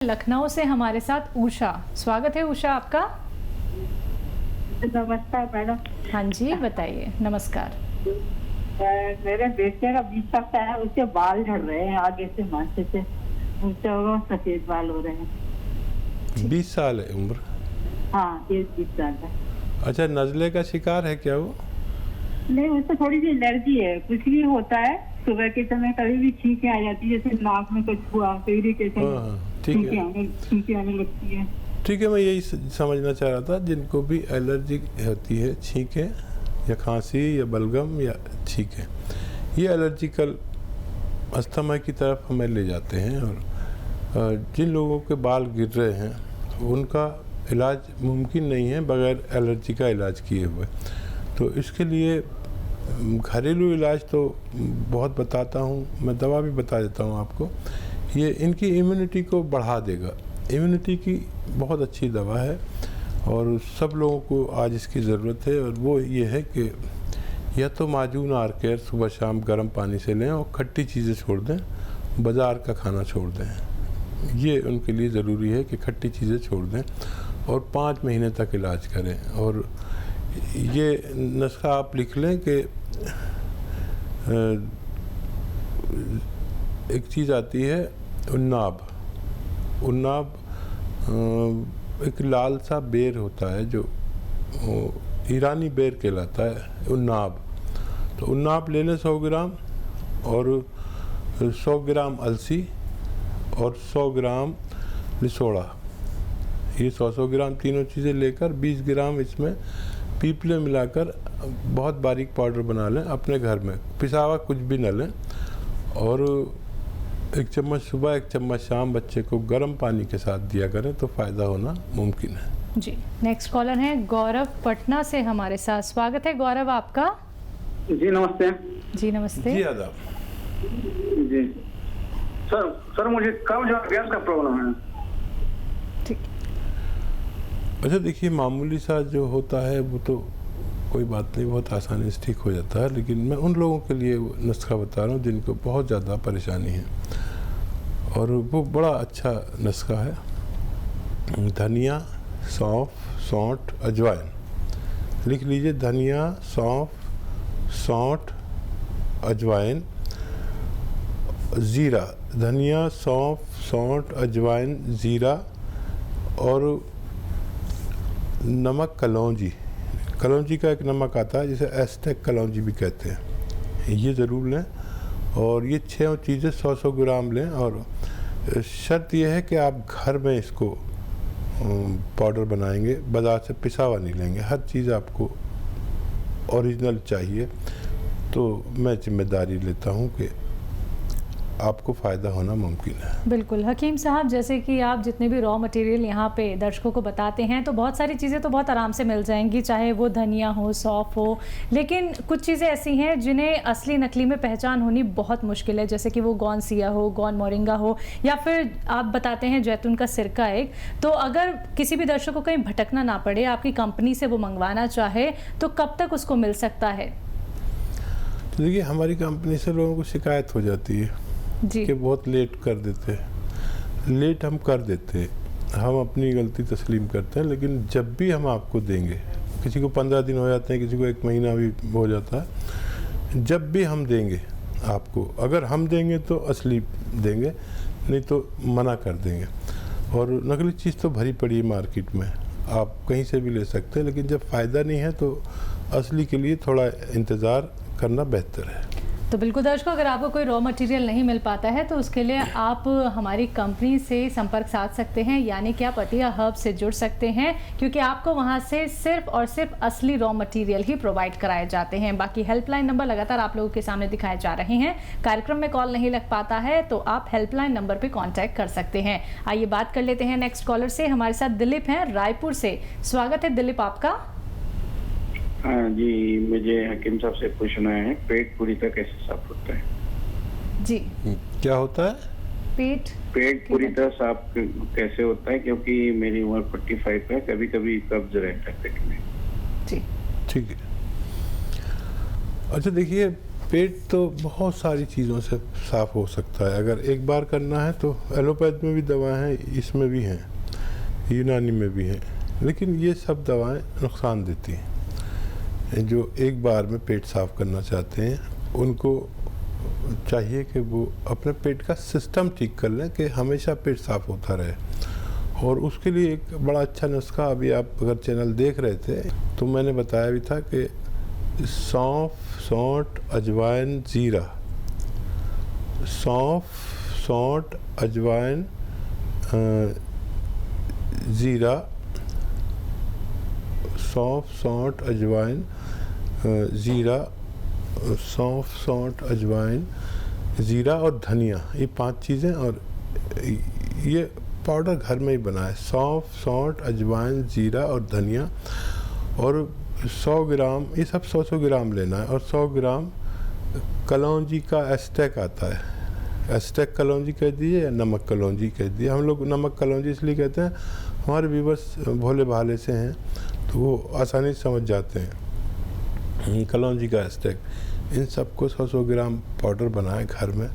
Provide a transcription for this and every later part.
लखनऊ से हमारे साथ उषा। स्वागत है उषा आपका। नमस्कार मैडम। हाँ जी बताइए। नमस्कार। मेरे बेटे का 20 साल का है, उसके बाल झड़ रहे हैं आगे से माथे से, उसके सफेद बाल हो रहे हैं। 20 साल है उम्र? हाँ, ये 20 साल है। अच्छा, नज़ले का शिकार है क्या वो? नहीं, उसको थोड़ी सी एलर्जी है, कुछ भी होता है सुबह के समय, कभी भी छींकें आ जाती है, जैसे नाक में कुछ हुआ तो इरिटेशन, छींकें आने लगती है। ठीक है, मैं यही समझना चाह रहा था, जिनको भी एलर्जी होती है, छींकें या खांसी या बलगम या छींकें, ये एलर्जिकल अस्थमा की तरफ हमें ले जाते हैं। और जिन लोगों के बाल गिर रहे हैं उनका इलाज मुमकिन नहीं है बगैर एलर्जी का इलाज किए हुए। तो इसके लिए घरेलू इलाज तो बहुत बताता हूँ, मैं दवा भी बता देता हूँ आपको। ये इनकी इम्यूनिटी को बढ़ा देगा, इम्यूनिटी की बहुत अच्छी दवा है और सब लोगों को आज इसकी ज़रूरत है। और वो ये है कि या तो माजून आर केयर सुबह शाम गर्म पानी से लें और खट्टी चीज़ें छोड़ दें, बाज़ार का खाना छोड़ दें। ये उनके लिए ज़रूरी है कि खट्टी चीज़ें छोड़ दें और 5 महीने तक इलाज करें। और ये नुस्खा आप लिख लें कि एक चीज़ आती है उन्नाब। उन्नाब एक लाल सा बेर होता है जो ईरानी बेर कहलाता है, उन्नाब। तो उन्नाब ले लें 100 ग्राम, और 100 ग्राम अलसी और 100 ग्राम लिसोड़ा। ये 100 ग्राम तीनों चीज़ें लेकर 20 ग्राम इसमें पीपले मिलाकर बहुत बारीक पाउडर बना लें अपने घर में, पिसा हुआ कुछ भी न लें। और 1 चम्मच सुबह 1 चम्मच शाम बच्चे को गर्म पानी के साथ दिया करें तो फ़ायदा होना मुमकिन है। जी, नेक्स्ट कॉलर है गौरव पटना से हमारे साथ। स्वागत है गौरव आपका। जी नमस्ते। जी नमस्ते। जी आदाब। जी सर मुझे कब्ज और गैस का प्रॉब्लम है। ठीक। अच्छा देखिए, मामूली सा जो होता है वो तो कोई बात नहीं, बहुत आसानी से ठीक हो जाता है। लेकिन मैं उन लोगों के लिए नुस्खा बता रहा हूँ जिनको बहुत ज़्यादा परेशानी है, और वो बड़ा अच्छा नुस्खा है। धनिया, सौंफ, सौंठ, अजवाइन। लिख लीजिए, धनिया, सौंफ, सौंठ, अजवाइन, ज़ीरा। धनिया, सौंफ, सौंठ, अजवाइन, ज़ीरा और नमक कलौंजी। कलौंजी का एक नमक आता है जिसे एस्टेक कलौंजी भी कहते हैं, ये ज़रूर लें। और ये 6 चीज़ें 100-100 ग्राम लें। और शर्त यह है कि आप घर में इसको पाउडर बनाएंगे, बाज़ार से पिसा हुआ नहीं लेंगे। हर चीज़ आपको ओरिजिनल चाहिए। तो मैं जिम्मेदारी लेता हूँ कि आपको फ़ायदा होना मुमकिन है। बिल्कुल हकीम साहब, जैसे कि आप जितने भी रॉ मटेरियल यहाँ पे दर्शकों को बताते हैं तो बहुत सारी चीज़ें तो बहुत आराम से मिल जाएंगी, चाहे वो धनिया हो, सौंफ हो। लेकिन कुछ चीज़ें ऐसी हैं जिन्हें असली नकली में पहचान होनी बहुत मुश्किल है, जैसे कि वो गौन सिया हो, गौन मोरिंगा हो, या फिर आप बताते हैं जैतून का सिरका एक। तो अगर किसी भी दर्शक को कहीं भटकना ना पड़े, आपकी कंपनी से वो मंगवाना चाहे तो कब तक उसको मिल सकता है? तो देखिए, हमारी कंपनी से लोगों को शिकायत हो जाती है जी कि बहुत लेट कर देते हैं। लेट हम कर देते हैं, हम अपनी गलती तस्लीम करते हैं। लेकिन जब भी हम आपको देंगे, किसी को 15 दिन हो जाते हैं, किसी को 1 महीना भी हो जाता है, जब भी हम देंगे आपको, अगर हम देंगे तो असली देंगे, नहीं तो मना कर देंगे। और नकली चीज़ तो भरी पड़ी है मार्केट में, आप कहीं से भी ले सकते हैं। लेकिन जब फ़ायदा नहीं है तो असली के लिए थोड़ा इंतज़ार करना बेहतर है। तो बिल्कुल दर्शकों, अगर आपको कोई रॉ मटेरियल नहीं मिल पाता है तो उसके लिए आप हमारी कंपनी से संपर्क साध सकते हैं, यानी कि आप अतिया हर्ब से जुड़ सकते हैं, क्योंकि आपको वहां से सिर्फ और सिर्फ असली रॉ मटेरियल ही प्रोवाइड कराए जाते हैं। बाकी हेल्पलाइन नंबर लगातार आप लोगों के सामने दिखाए जा रहे हैं। कार्यक्रम में कॉल नहीं लग पाता है तो आप हेल्पलाइन नंबर पर कॉन्टैक्ट कर सकते हैं। आइए बात कर लेते हैं नेक्स्ट कॉलर से। हमारे साथ दिलीप हैं रायपुर से। स्वागत है दिलीप आपका। हाँ जी, मुझे हकीम साहब से पूछना है, पेट पूरी तरह कैसे साफ होता है? जी, क्या होता है? पेट पूरी तरह साफ कैसे होता है, क्योंकि मेरी उम्र 45 है, कभी कभी कब्ज रहता है पेट में। जी ठीक है। अच्छा देखिए, पेट तो बहुत सारी चीज़ों से साफ़ हो सकता है। अगर एक बार करना है तो एलोपैथ में भी दवाएं हैं, इसमें भी हैं, यूनानी में भी हैं, लेकिन ये सब दवाएं नुकसान देती हैं। जो एक बार में पेट साफ़ करना चाहते हैं उनको चाहिए कि वो अपने पेट का सिस्टम ठीक कर लें कि हमेशा पेट साफ़ होता रहे। और उसके लिए एक बड़ा अच्छा नुस्खा, अभी आप अगर चैनल देख रहे थे तो मैंने बताया भी था कि सौंफ, सौंठ, अजवाइन, ज़ीरा, सौंफ, सौंठ, अजवाइन, ज़ीरा, सौंफ, सौंठ, अजवाइन, ज़ीरा, सौंफ, सौंठ, अजवाइन, ज़ीरा और धनिया, ये 5 चीज़ें। और ये पाउडर घर में ही बना है। सौंफ, सौंठ, अजवाइन, ज़ीरा और धनिया, और 100 ग्राम, ये सब 100 ग्राम लेना है। और 100 ग्राम कलौंजी का एस्टेक आता है। एस्टेक कलौंजी कह दीजिए या नमक कलौंजी कह दीजिए। हम लोग नमक कलौंजी इसलिए कहते हैं, हमारे व्यूअर्स भोले भाले से हैं तो वो आसानी से समझ जाते हैं। कलौंजी का एस्टेक, इन सबको 100 ग्राम पाउडर बनाएं घर में।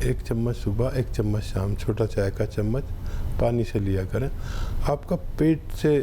1 चम्मच सुबह, 1 चम्मच शाम, छोटा चाय का चम्मच पानी से लिया करें। आपका पेट से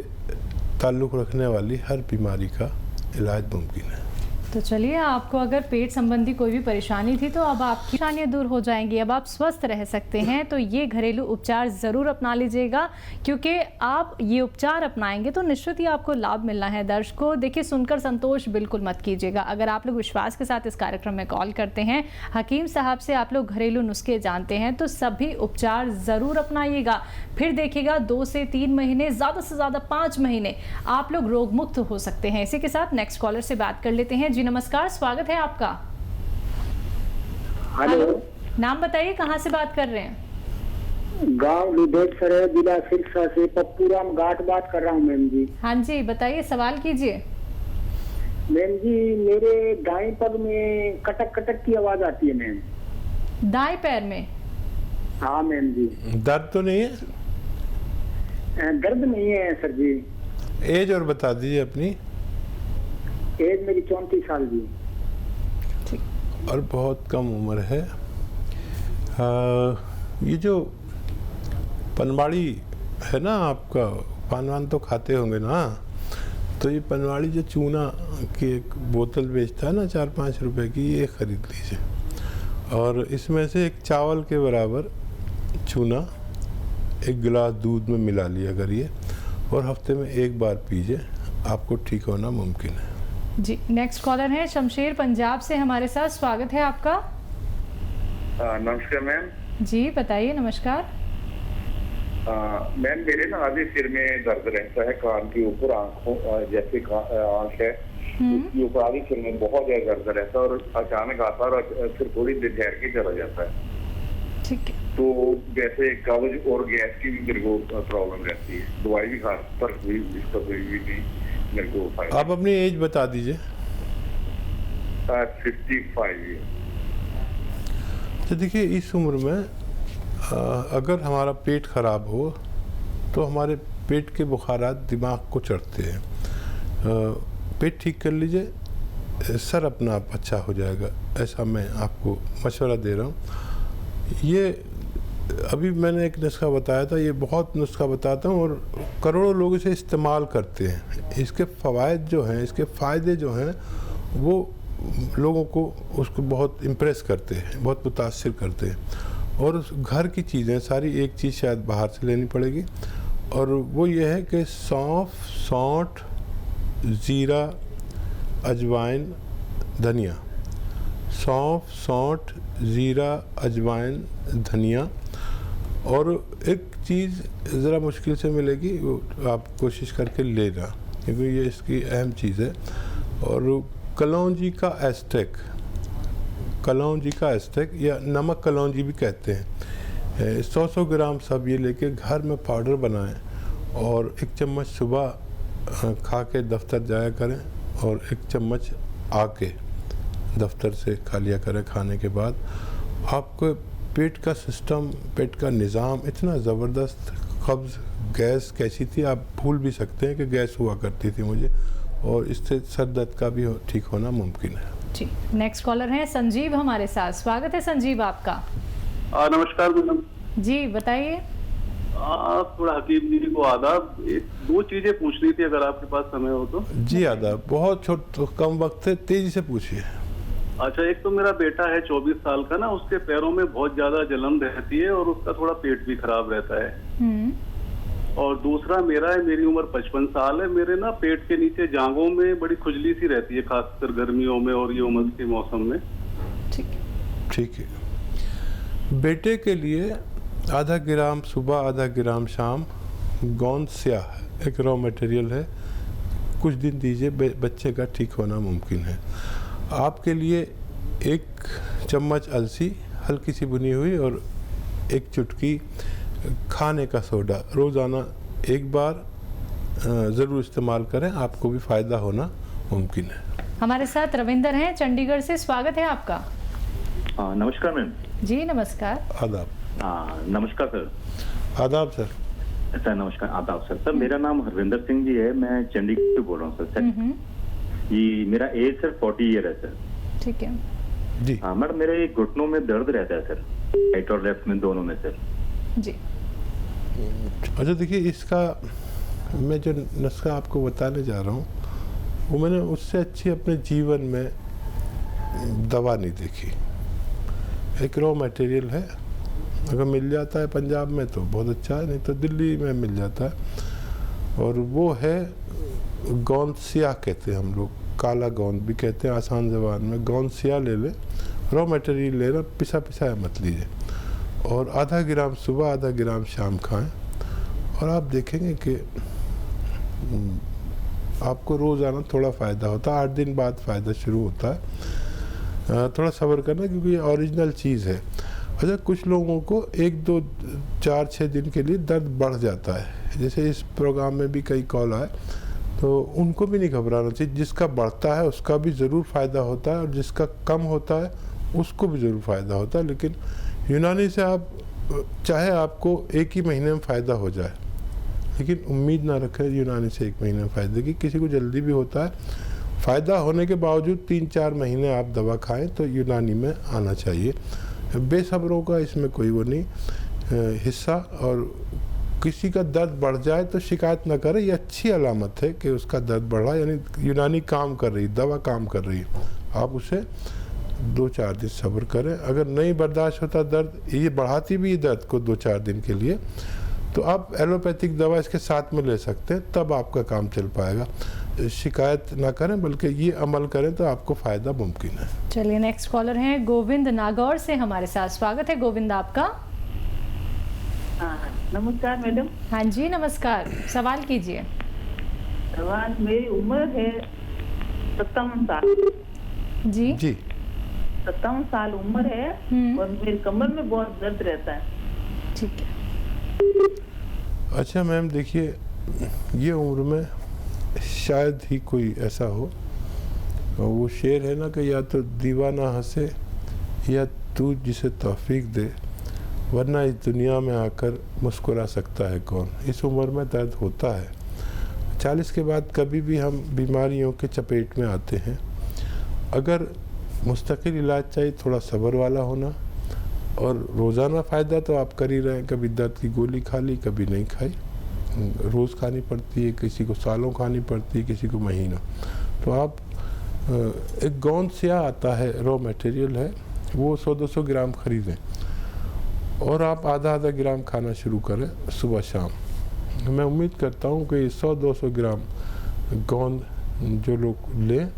ताल्लुक़ रखने वाली हर बीमारी का इलाज मुमकिन है। तो चलिए, आपको अगर पेट संबंधी कोई भी परेशानी थी तो अब आपकी परेशानियाँ दूर हो जाएंगी, अब आप स्वस्थ रह सकते हैं। तो ये घरेलू उपचार ज़रूर अपना लीजिएगा, क्योंकि आप ये उपचार अपनाएंगे तो निश्चित ही आपको लाभ मिलना है। दर्शकों देखिए, सुनकर संतोष बिल्कुल मत कीजिएगा। अगर आप लोग विश्वास के साथ इस कार्यक्रम में कॉल करते हैं, हकीम साहब से आप लोग घरेलू नुस्खे जानते हैं, तो सभी उपचार ज़रूर अपनाइएगा। फिर देखिएगा 2 से 3 महीने, ज़्यादा से ज़्यादा 5 महीने आप लोग रोग मुक्त हो सकते हैं। इसी के साथ नेक्स्ट कॉलर से बात कर लेते हैं। जी नमस्कार, स्वागत है आपका। हेलो, नाम बताइए, कहाँ से बात कर रहे हैं? गांव लिबेटसर, जिला सिरसा से पप्पूराम घाट बात कर रहा हूँ मैम जी। हाँ जी, बताइए, सवाल कीजिए। मैम जी, मेरे दाएं पग में कटक कटक की आवाज आती है मैम। दाएं पैर में? हाँ मैम जी। दर्द तो नहीं है? दर्द नहीं है सर जी। एज और बता दीजिए अपनी। एज मेरी 34 साल जी। और बहुत कम उम्र है। ये जो पनवाड़ी है ना, आपका पान वान तो खाते होंगे ना, तो ये पनवाड़ी जो चूना की एक बोतल बेचता है ना 4-5 रुपए की, ये ख़रीद लीजिए। और इसमें से एक चावल के बराबर चूना 1 गिलास दूध में मिला लिया करिए और हफ्ते में 1 बार पीजिए, आपको ठीक होना मुमकिन है। जी, नेक्स्ट कॉलर है शमशेर पंजाब से हमारे साथ, स्वागत है आपका। नमस्कार मैम। जी बताइए। नमस्कार मैम, मेरे ना आधे सिर में दर्द रहता है, कान के ऊपर, आंखों जैसे आंख है उसके ऊपर आधे सिर में बहुत ज्यादा दर्द रहता है, और अचानक आता है और फिर थोड़ी देर ठहर के चला जाता है। ठीक है। तो जैसे कब्ज और गैस की भी मेरे को प्रॉब्लम रहती है, दवाई भी खा पर कोई इसका कोई भी नहीं मेरे को फायदा। आप अपनी एज बता दीजिए। 55। तो देखिए, इस उम्र में अगर हमारा पेट ख़राब हो तो हमारे पेट के बुखारात दिमाग को चढ़ते हैं। पेट ठीक कर लीजिए, सर अपना आप अच्छा हो जाएगा, ऐसा मैं आपको मशवरा दे रहा हूँ। ये अभी मैंने एक नुस्खा बताया था, ये बहुत नुस्खा बताता हूँ और करोड़ों लोग इसे इस्तेमाल करते हैं। इसके फ़वाइद जो हैं, इसके फ़ायदे जो हैं, वो लोगों को उसको बहुत इम्प्रेस करते हैं, बहुत मुतासिर करते हैं। और घर की चीज़ें सारी, एक चीज़ शायद बाहर से लेनी पड़ेगी, और वो ये है कि सौंफ, सौंठ, ज़ीरा, अजवाइन, धनिया। सौंफ, सौंठ, ज़ीरा, अजवाइन, धनिया। और एक चीज़ ज़रा मुश्किल से मिलेगी, वो आप कोशिश करके लेना, क्योंकि ये इसकी अहम चीज़ है। और कलौंजी का एस्टेक, कलौंजी का एस्टेक या नमक कलौंजी भी कहते हैं, 100 ग्राम सब ये लेके घर में पाउडर बनाएं और 1 चम्मच सुबह खा के दफ्तर जाया करें और 1 चम्मच आके दफ्तर से खा लिया करें खाने के बाद। आपको पेट का सिस्टम, पेट का निज़ाम इतना ज़बरदस्त, कब्ज़, गैस कैसी थी आप भूल भी सकते हैं कि गैस हुआ करती थी मुझे, और इससे सर दर्द का भी ठीक होना मुमकिन है। जी, नेक्स्ट कॉलर हैं संजीव हमारे साथ। स्वागत है संजीव आपका। नमस्कार मैडम जी बताइए। थोड़ा हकीम जी को आदाब। दो चीजें पूछनी थी अगर आपके पास समय हो तो। जी आदाब, बहुत कम वक्त है, तेजी से पूछिए। अच्छा, एक तो मेरा बेटा है 24 साल का ना, उसके पैरों में बहुत ज्यादा जलन रहती है और उसका थोड़ा पेट भी खराब रहता है। और दूसरा मेरा है, मेरी उम्र 55 साल है, मेरे ना पेट के नीचे जांघों में बड़ी खुजली सी रहती है, खासकर गर्मियों में और ये उमस के मौसम में। ठीक है। बेटे के लिए आधा ग्राम सुबह, आधा ग्राम शाम गोंद स्याह एक रॉ मटेरियल है, कुछ दिन दीजिए, बच्चे का ठीक होना मुमकिन है। आपके लिए 1 चम्मच अलसी हल्की सी भुनी हुई और 1 चुटकी खाने का सोडा रोज़ाना 1 बार ज़रूर इस्तेमाल करें, आपको भी फ़ायदा होना मुमकिन है। हमारे साथ रविंदर हैं चंडीगढ़ से। स्वागत है आपका। नमस्कार मैम। जी नमस्कार। आदाब। नमस्कार सर। आदाब सर। सर नमस्कार, आदाब सर। सर मेरा नाम हरविंदर सिंह जी है, मैं चंडीगढ़ से बोल रहा हूँ सर। जी मेरा एज सर 40 ईयर है सर। ठीक है जी। हाँ मैडम, मेरे घुटनों में दर्द रहता है सर, राइट और लेफ्ट में दोनों में सर। जी। अच्छा देखिए, इसका मैं जो नुस्खा आपको बताने जा रहा हूँ वो मैंने उससे अच्छी अपने जीवन में दवा नहीं देखी। एक रॉ मटेरियल है, अगर मिल जाता है पंजाब में तो बहुत अच्छा है, नहीं तो दिल्ली में मिल जाता है, और वो है गोंद स्याह कहते हैं हम लोग, काला गोंद भी कहते हैं आसान ज़बान में। गोंद स्याह ले लें, रॉ मटेरियल लेना, पिसा पिसाया मत लीजिए, और आधा ग्राम सुबह, आधा ग्राम शाम खाएं, और आप देखेंगे कि आपको रोज़ाना थोड़ा फ़ायदा होता है। 8 दिन बाद फ़ायदा शुरू होता है। थोड़ा सब्र करना, क्योंकि ये ओरिजिनल चीज़ है। अच्छा, कुछ लोगों को 1, 2, 4, 6 दिन के लिए दर्द बढ़ जाता है, जैसे इस प्रोग्राम में भी कई कॉल आए, तो उनको भी नहीं घबराना चाहिए। जिसका बढ़ता है उसका भी ज़रूर फ़ायदा होता है, और जिसका कम होता है उसको भी ज़रूर फ़ायदा होता है। लेकिन यूनानी से आप चाहे आपको 1 ही महीने में फ़ायदा हो जाए, लेकिन उम्मीद ना रखें यूनानी से 1 महीने में फ़ायदे की। किसी को जल्दी भी होता है, फ़ायदा होने के बावजूद 3-4 महीने आप दवा खाएं तो यूनानी में आना चाहिए। बेसब्रों का इसमें कोई वो नहीं हिस्सा, और किसी का दर्द बढ़ जाए तो शिकायत ना करें, ये अच्छी अलामत है कि उसका दर्द बढ़ा, यानी यूनानी काम कर रही, दवा काम कर रही है। आप उसे 2-4 दिन सब्र करें। अगर नहीं बर्दाश्त होता दर्द, ये बढ़ाती भी दर्द को 2-4 दिन के लिए, तो आप एलोपैथिक दवा इसके साथ में ले सकते हैं, तब आपका काम चल पाएगा। शिकायत ना करें, बल्कि ये अमल करें तो आपको फ़ायदा मुमकिन है। चलिए नेक्स्ट कॉलर हैं गोविंद नागौर से हमारे साथ। स्वागत है गोविंद आपका। नमस्कार मैडम। हाँ जी नमस्कार, सवाल कीजिए। सवाल, मेरी उम्र है 57 साल। जी जी। 57 साल उम्र है, और मेरी कमर में बहुत दर्द रहता है। ठीक है। अच्छा मैम, देखिए ये उम्र में शायद ही कोई ऐसा हो, और वो शेर है ना कि या तो दीवाना हंसे या तू जिसे तौफीक दे, वरना इस दुनिया में आकर मुस्कुरा सकता है कौन। इस उम्र में दर्द होता है। 40 के बाद कभी भी हम बीमारियों के चपेट में आते हैं। अगर मुस्तकिल इलाज चाहिए, थोड़ा सब्र वाला होना, और रोज़ाना फ़ायदा तो आप कर ही रहे हैं। कभी दर्द की गोली खा ली, कभी नहीं खाई, रोज़ खानी पड़ती है, किसी को सालों खानी पड़ती है, किसी को महीनों। तो आप एक गोंद स्याह आता है, रॉ मटेरियल है, वो 100-200 ग्राम ख़रीदें, और आप आधा ग्राम खाना शुरू करें सुबह शाम। मैं उम्मीद करता हूँ कि 100-200 ग्राम गोंद जो लोग लें,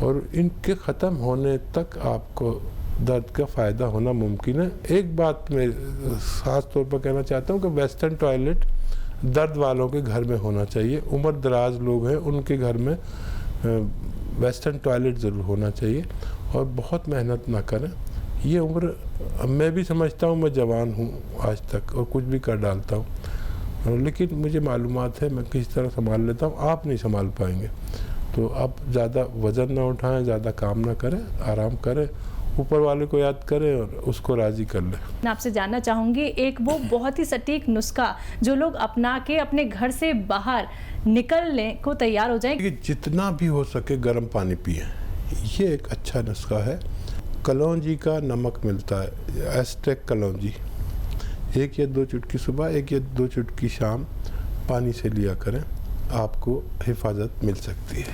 और इनके ख़त्म होने तक आपको दर्द का फ़ायदा होना मुमकिन है। एक बात मैं ख़ास तौर पर कहना चाहता हूँ कि वेस्टर्न टॉयलेट दर्द वालों के घर में होना चाहिए। उम्र दराज लोग हैं, उनके घर में वेस्टर्न टॉयलेट ज़रूर होना चाहिए, और बहुत मेहनत ना करें। ये उम्र, मैं भी समझता हूँ मैं जवान हूँ आज तक, और कुछ भी कर डालता हूँ, लेकिन मुझे मालूमात है मैं किस तरह संभाल लेता हूँ, आप नहीं संभाल पाएंगे। तो आप ज़्यादा वज़न ना उठाएं, ज़्यादा काम ना करें, आराम करें, ऊपर वाले को याद करें और उसको राज़ी कर लें। मैं आपसे जानना चाहूँगी, एक वो बहुत ही सटीक नुस्खा जो लोग अपना के अपने घर से बाहर निकलने को तैयार हो जाएं। कि जितना भी हो सके गर्म पानी पिएं, ये एक अच्छा नुस्खा है। कलौंजी का नमक मिलता है, एस्टेक कलौंजी, 1 या 2 चुटकी सुबह, 1 या 2 चुटकी शाम पानी से लिया करें, आपको हिफाजत मिल सकती है।